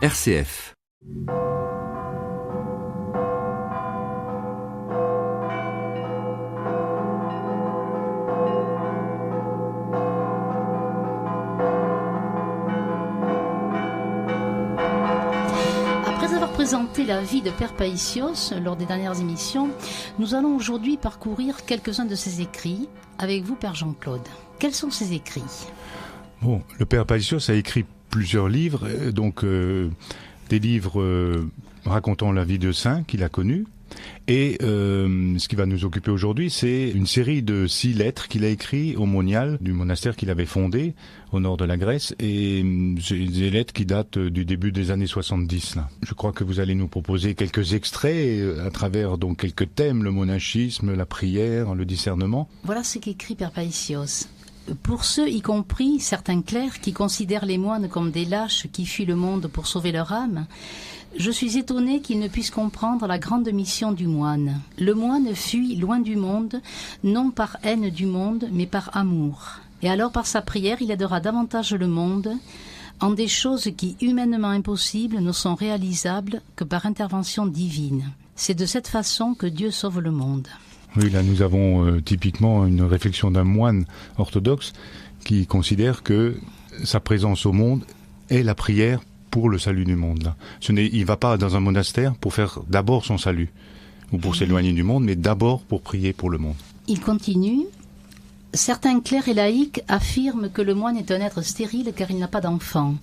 RCF. Après avoir présenté la vie de Père Païsios lors des dernières émissions, nous allons aujourd'hui parcourir quelques-uns de ses écrits avec vous, Père Jean-Claude. Quels sont ces écrits ? Bon, le Père Païsios a écrit plusieurs livres, des livres racontant la vie de saints qu'il a connus. Et ce qui va nous occuper aujourd'hui, c'est une série de 6 lettres qu'il a écrites au monial du monastère qu'il avait fondé au nord de la Grèce. Et c'est des lettres qui datent du début des années 70. Là. Je crois que vous allez nous proposer quelques extraits à travers donc quelques thèmes, le monachisme, la prière, le discernement. Voilà ce qu'écrit Père Païsios. Pour ceux, y compris certains clercs, qui considèrent les moines comme des lâches qui fuient le monde pour sauver leur âme, je suis étonné qu'ils ne puissent comprendre la grande mission du moine. Le moine fuit loin du monde, non par haine du monde, mais par amour. Et alors, par sa prière, il aidera davantage le monde en des choses qui, humainement impossibles, ne sont réalisables que par intervention divine. C'est de cette façon que Dieu sauve le monde. Oui, là nous avons typiquement une réflexion d'un moine orthodoxe qui considère que sa présence au monde est la prière pour le salut du monde. Là. Il ne va pas dans un monastère pour faire d'abord son salut ou pour s'éloigner du monde, mais d'abord pour prier pour le monde. Il continue. Certains clercs et laïcs affirment que le moine est un être stérile car il n'a pas d'enfant.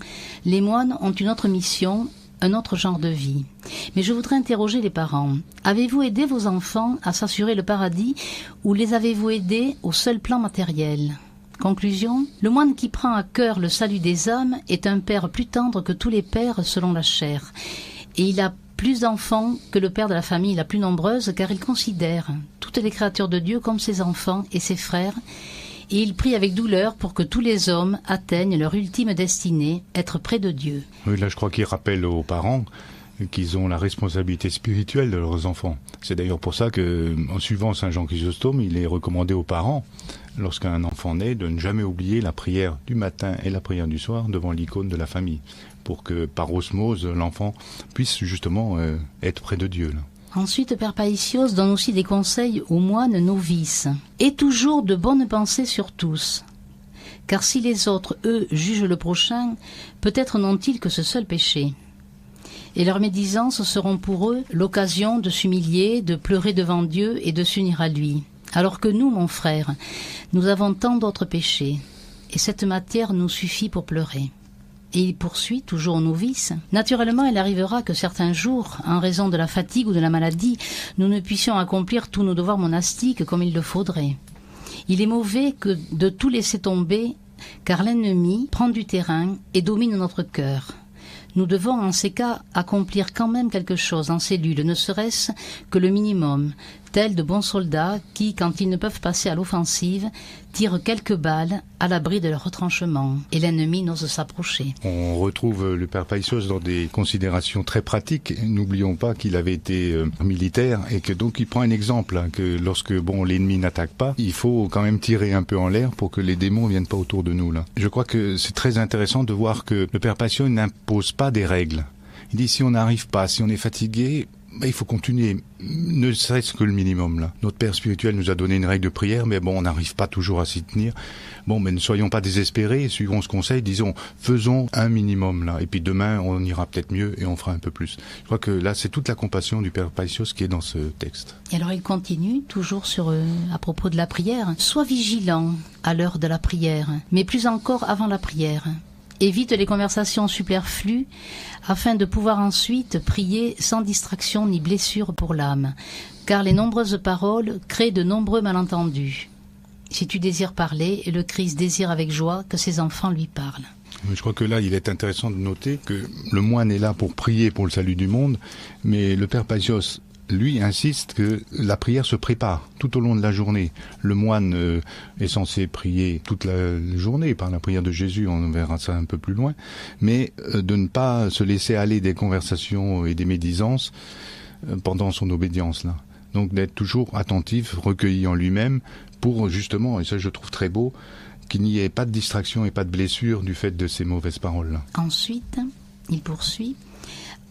Les moines ont une autre mission, un autre genre de vie. Mais je voudrais interroger les parents. Avez-vous aidé vos enfants à s'assurer le paradis ou les avez-vous aidés au seul plan matériel ? Conclusion, le moine qui prend à cœur le salut des âmes est un père plus tendre que tous les pères selon la chair. Et il a plus d'enfants que le père de la famille la plus nombreuse car il considère toutes les créatures de Dieu comme ses enfants et ses frères. Et il prie avec douleur pour que tous les hommes atteignent leur ultime destinée, être près de Dieu. Oui, là je crois qu'il rappelle aux parents qu'ils ont la responsabilité spirituelle de leurs enfants. C'est d'ailleurs pour ça que, en suivant Saint Jean Chrysostome, il est recommandé aux parents, lorsqu'un enfant naît, de ne jamais oublier la prière du matin et la prière du soir devant l'icône de la famille, pour que par osmose l'enfant puisse justement être près de Dieu. Là. Ensuite, Père Païsios donne aussi des conseils aux moines novices. Et toujours de bonnes pensées sur tous. Car si les autres, eux, jugent le prochain, peut-être n'ont-ils que ce seul péché. Et leurs médisances seront pour eux l'occasion de s'humilier, de pleurer devant Dieu et de s'unir à lui. Alors que nous, mon frère, nous avons tant d'autres péchés. Et cette matière nous suffit pour pleurer. Et il poursuit, toujours novice. Naturellement, il arrivera que certains jours, en raison de la fatigue ou de la maladie, nous ne puissions accomplir tous nos devoirs monastiques comme il le faudrait. Il est mauvais que de tout laisser tomber, car l'ennemi prend du terrain et domine notre cœur. Nous devons, en ces cas, accomplir quand même quelque chose en cellule, ne serait-ce que le minimum, tels de bons soldats qui, quand ils ne peuvent passer à l'offensive, tirent quelques balles à l'abri de leur retranchement, et l'ennemi n'ose s'approcher. On retrouve le Père Païsios dans des considérations très pratiques. N'oublions pas qu'il avait été militaire et que donc il prend un exemple, hein, que lorsque l'ennemi n'attaque pas, il faut quand même tirer un peu en l'air pour que les démons viennent pas autour de nous. Là. Je crois que c'est très intéressant de voir que le Père Païsios n'impose pas des règles. Il dit si on n'arrive pas, si on est fatigué, il faut continuer, ne serait-ce que le minimum. Là. Notre Père spirituel nous a donné une règle de prière, mais on n'arrive pas toujours à s'y tenir. Mais ne soyons pas désespérés, suivons ce conseil, disons, faisons un minimum là, et puis demain on ira peut-être mieux et on fera un peu plus. Je crois que là c'est toute la compassion du Père Païsios qui est dans ce texte. Et alors il continue, toujours à propos de la prière. Sois vigilant à l'heure de la prière, mais plus encore avant la prière. Évite les conversations superflues afin de pouvoir ensuite prier sans distraction ni blessure pour l'âme, car les nombreuses paroles créent de nombreux malentendus. Si tu désires parler, le Christ désire avec joie que ses enfants lui parlent. Je crois que là, il est intéressant de noter que le moine est là pour prier pour le salut du monde, mais le Père Païsios, lui, insiste que la prière se prépare tout au long de la journée. Le moine est censé prier toute la journée par la prière de Jésus, on verra ça un peu plus loin, mais de ne pas se laisser aller des conversations et des médisances pendant son obédience, là. Donc d'être toujours attentif, recueilli en lui-même, pour justement, et ça je trouve très beau, qu'il n'y ait pas de distraction et pas de blessure du fait de ces mauvaises paroles-là. Ensuite, Il poursuit.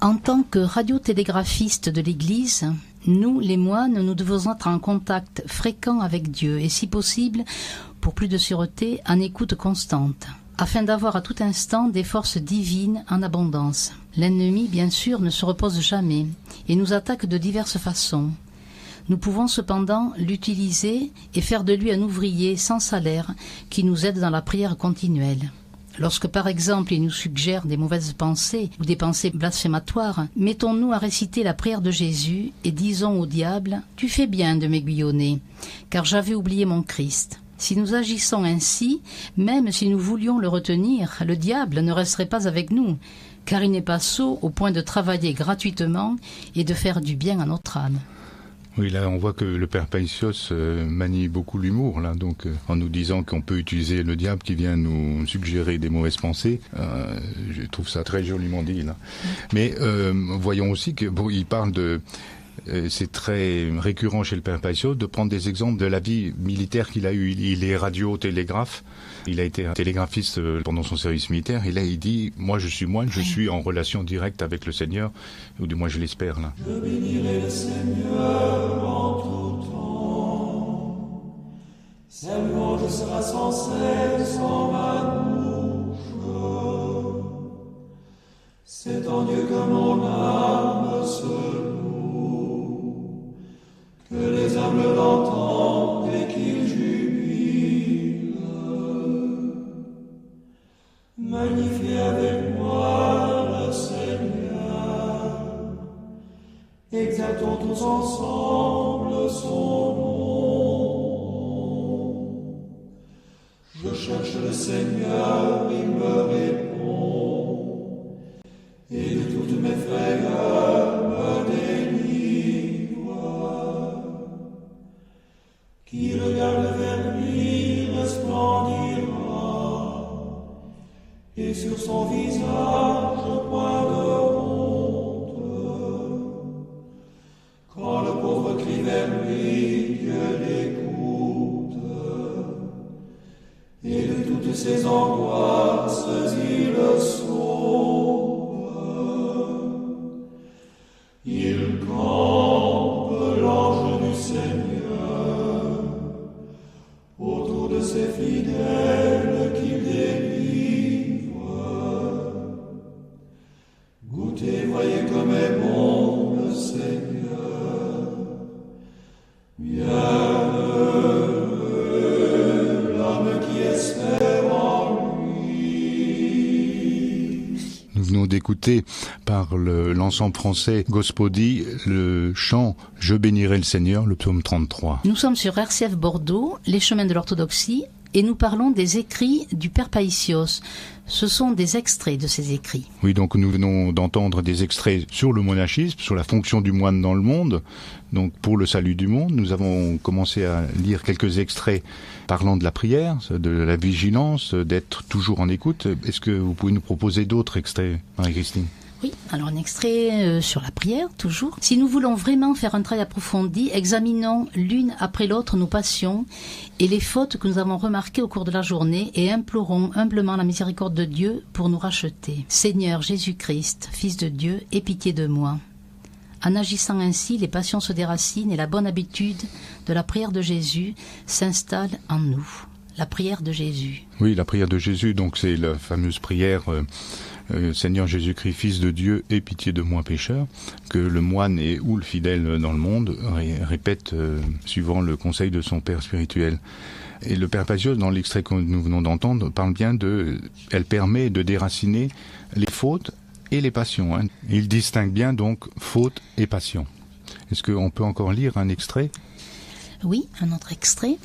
En tant que radiotélégraphistes de l'Église, nous, les moines, nous devons être en contact fréquent avec Dieu et, si possible, pour plus de sûreté, en écoute constante, afin d'avoir à tout instant des forces divines en abondance. L'ennemi, bien sûr, ne se repose jamais et nous attaque de diverses façons. Nous pouvons cependant l'utiliser et faire de lui un ouvrier sans salaire qui nous aide dans la prière continuelle. Lorsque, par exemple, il nous suggère des mauvaises pensées ou des pensées blasphématoires, mettons-nous à réciter la prière de Jésus et disons au diable « Tu fais bien de m'aiguillonner, car j'avais oublié mon Christ ». Si nous agissons ainsi, même si nous voulions le retenir, le diable ne resterait pas avec nous, car il n'est pas sot au point de travailler gratuitement et de faire du bien à notre âme. Oui, là, on voit que le père Paisios manie beaucoup l'humour, là, donc en nous disant qu'on peut utiliser le diable qui vient nous suggérer des mauvaises pensées. Je trouve ça très joliment dit, là. Mais voyons aussi que bon, il parle de... c'est très récurrent chez le père Paisios de prendre des exemples de la vie militaire qu'il a eue. Il est radiotélégraphe. Il a été un télégraphiste pendant son service militaire. Et là, il dit, moi, je suis moine, je suis en relation directe avec le Seigneur. Ou du moins, je l'espère, là. Je bénirai le Seigneur en tout temps. Sa louange sera sans cesse en ma bouche. C'est en Dieu que mon âme se loue, que les humbles l'entendent et qu'ils jubilent. Magnifiez avec moi le Seigneur, exaltons tous ensemble son nom. Je cherche le Seigneur, il me répond, et de toutes mes frayeurs me délivre. Qui regarde vers lui resplendira, et sur son visage point de honte. Quand le pauvre crie vers lui, Dieu l'écoute, et de toutes ses angoisses il le sauve. Il campe l'ange du Seigneur autour de ses fidèles qu'il délivre. Goûtez, voyez comme est bon le Seigneur. Bienheureux l'homme qui espère en lui. Nous venons d'écouter par l'ensemble français Gospodi le chant « Je bénirai le Seigneur », le psaume 33. Nous sommes sur RCF Bordeaux, les chemins de l'orthodoxie, et nous parlons des écrits du père Paisios. Ce sont des extraits de ces écrits. Oui, donc nous venons d'entendre des extraits sur le monachisme, sur la fonction du moine dans le monde, donc pour le salut du monde. Nous avons commencé à lire quelques extraits parlant de la prière, de la vigilance, d'être toujours en écoute. Est-ce que vous pouvez nous proposer d'autres extraits, Marie-Christine ? Oui, alors un extrait sur la prière, toujours. Si nous voulons vraiment faire un travail approfondi, examinons l'une après l'autre nos passions et les fautes que nous avons remarquées au cours de la journée et implorons humblement la miséricorde de Dieu pour nous racheter. Seigneur Jésus-Christ, Fils de Dieu, aie pitié de moi. En agissant ainsi, les passions se déracinent et la bonne habitude de la prière de Jésus s'installe en nous. La prière de Jésus. Oui, la prière de Jésus, donc c'est la fameuse prière Seigneur Jésus-Christ, Fils de Dieu, aie pitié de moi pécheur, que le moine et ou le fidèle dans le monde répète suivant le conseil de son père spirituel. Et le père Paisios, dans l'extrait que nous venons d'entendre, parle bien elle permet de déraciner les fautes et les passions. Hein. Il distingue bien donc faute et passion. Est-ce qu'on peut encore lire un extrait ? Oui, un autre extrait.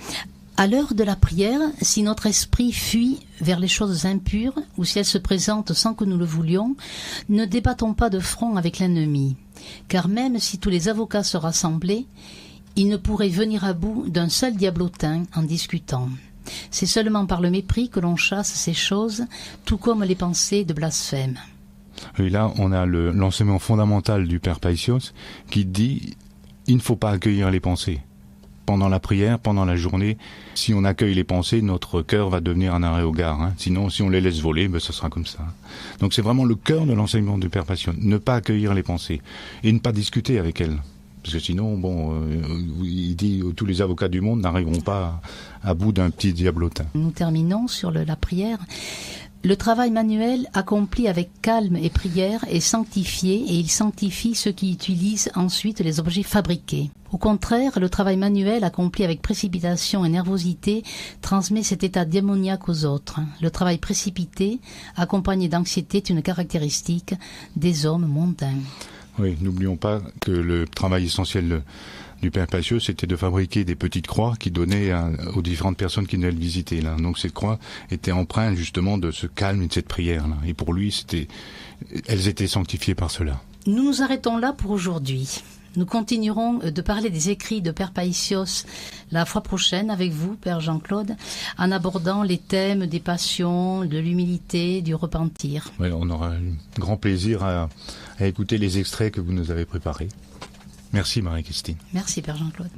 À l'heure de la prière, si notre esprit fuit vers les choses impures ou si elles se présentent sans que nous le voulions, ne débattons pas de front avec l'ennemi, car même si tous les avocats se rassemblaient, ils ne pourraient venir à bout d'un seul diablotin en discutant. C'est seulement par le mépris que l'on chasse ces choses, tout comme les pensées de blasphème. Et là, on a l'enseignement fondamental du père Paisios qui dit « il ne faut pas accueillir les pensées ». pendant la prière, pendant la journée, si on accueille les pensées, notre cœur va devenir un arrêt au gare. Hein. Sinon, si on les laisse voler, ce sera comme ça. Donc c'est vraiment le cœur de l'enseignement du Père Passion, ne pas accueillir les pensées et ne pas discuter avec elles. Parce que sinon, il dit tous les avocats du monde n'arriveront pas à bout d'un petit diablotin. Nous terminons sur la prière. Le travail manuel accompli avec calme et prière est sanctifié et il sanctifie ceux qui utilisent ensuite les objets fabriqués. Au contraire, le travail manuel accompli avec précipitation et nervosité transmet cet état démoniaque aux autres. Le travail précipité, accompagné d'anxiété, est une caractéristique des hommes mondains. Oui, n'oublions pas que le travail essentiel du Père Pacios, c'était de fabriquer des petites croix qui donnaient aux différentes personnes qui venaient le visiter. Là. Donc cette croix était empreinte justement de ce calme et de cette prière. Là. Et pour lui, elles étaient sanctifiées par cela. Nous nous arrêtons là pour aujourd'hui. Nous continuerons de parler des écrits de Père Païsios la fois prochaine avec vous, Père Jean-Claude, en abordant les thèmes des passions, de l'humilité, du repentir. Oui, on aura un grand plaisir à écouter les extraits que vous nous avez préparés. Merci Marie-Christine. Merci Père Jean-Claude.